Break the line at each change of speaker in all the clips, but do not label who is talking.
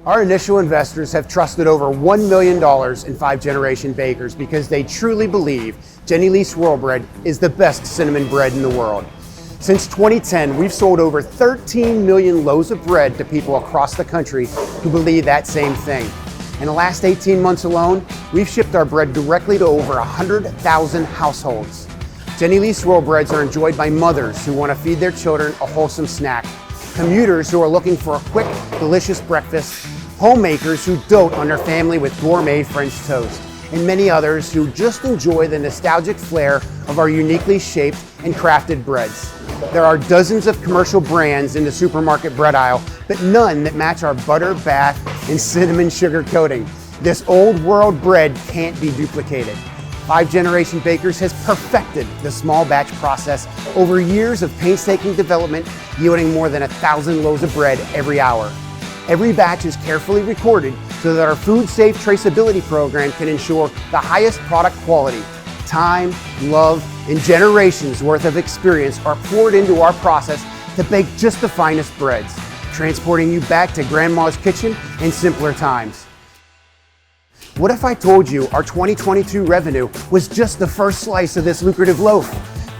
Our initial investors have trusted over $1 million in 5-generation bakers because they truly believe Jenny Lee Swirl Bread is the best cinnamon bread in the world. Since 2010, we've sold over 13 million loaves of bread to people across the country who believe that same thing. In the last 18 months alone, we've shipped our bread directly to over 100,000 households. Jenny Lee Swirl Breads are enjoyed by mothers who want to feed their children a wholesome snack, commuters who are looking for a quick, delicious breakfast, homemakers who dote on their family with gourmet French toast, and many others who just enjoy the nostalgic flair of our uniquely shaped and crafted breads. There are dozens of commercial brands in the supermarket bread aisle, but none that match our butter, bath, and cinnamon sugar coating. This old world bread can't be duplicated. 5-Generation Bakers has perfected the small batch process over years of painstaking development, yielding more than 1,000 loaves of bread every hour. Every batch is carefully recorded so that our food safe traceability program can ensure the highest product quality. Time, love, and generations worth of experience are poured into our process to bake just the finest breads, transporting you back to Grandma's kitchen in simpler times. What if I told you our 2022 revenue was just the first slice of this lucrative loaf?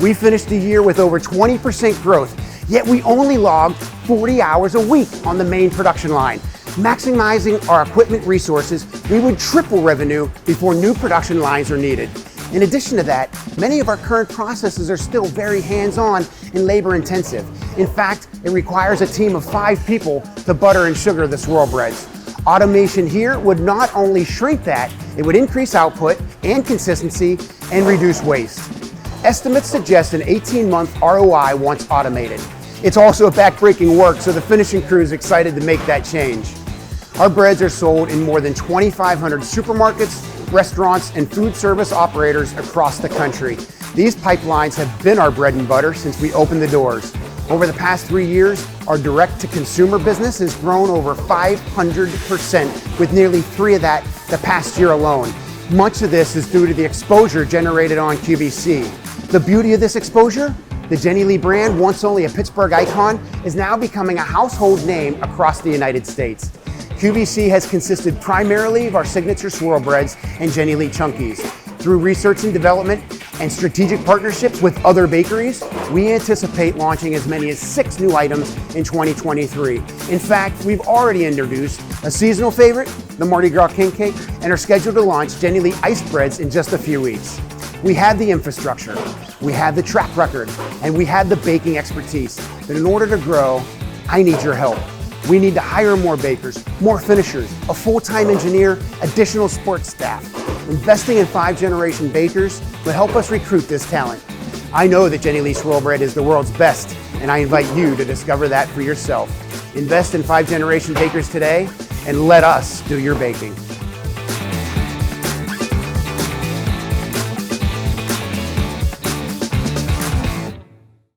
We finished the year with over 20% growth, yet we only logged 40 hours a week on the main production line. Maximizing our equipment resources, we would triple revenue before new production lines are needed. In addition to that, many of our current processes are still very hands-on and labor-intensive. In fact, it requires a team of 5 people to butter and sugar the swirl breads. Automation here would not only shrink that, it would increase output and consistency and reduce waste. Estimates suggest an 18-month ROI once automated. It's also a back-breaking work, so the finishing crew is excited to make that change. Our breads are sold in more than 2,500 supermarkets, restaurants, and food service operators across the country. These pipelines have been our bread and butter since we opened the doors. Over the past 3 years, our direct-to-consumer business has grown over 500%, with nearly 3 of that the past year alone. Much of this is due to the exposure generated on QVC. The beauty of this exposure? The Jenny Lee brand, once only a Pittsburgh icon, is now becoming a household name across the United States. QVC has consisted primarily of our signature swirl breads and Jenny Lee Chunkies. Through research and development and strategic partnerships with other bakeries, we anticipate launching as many as 6 new items in 2023. In fact, we've already introduced a seasonal favorite, the Mardi Gras King Cake, and are scheduled to launch Jenny Lee Iced Breads in just a few weeks. We have the infrastructure, we have the track record, and we have the baking expertise. But in order to grow, I need your help. We need to hire more bakers, more finishers, a full-time engineer, additional support staff. Investing in 5-Generation Bakers will help us recruit this talent. I know that Jenny Lee Swirl Bread is the world's best, and I invite you to discover that for yourself. Invest in 5-Generation Bakers today, and let us do your baking.